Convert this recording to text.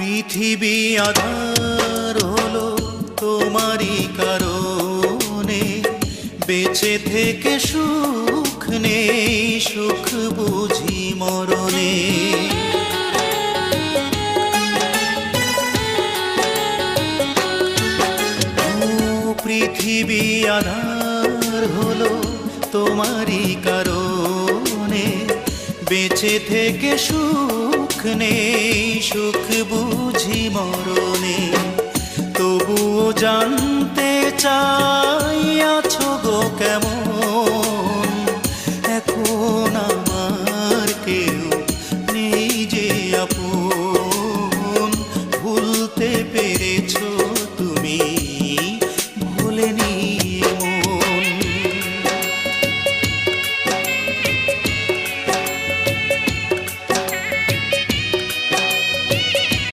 পৃথিবী আধার হলো তোমারই কারণে, বেঁচে থেকে সুখ নেই, সুখ বুঝি মরণে। পৃথিবী আধার হলো তোমারই কারণে, বেঁচে থেকে সুখ নেই, সুখ বুঝি মরণে। তবুও জানতে চাই আছো গো কেমন,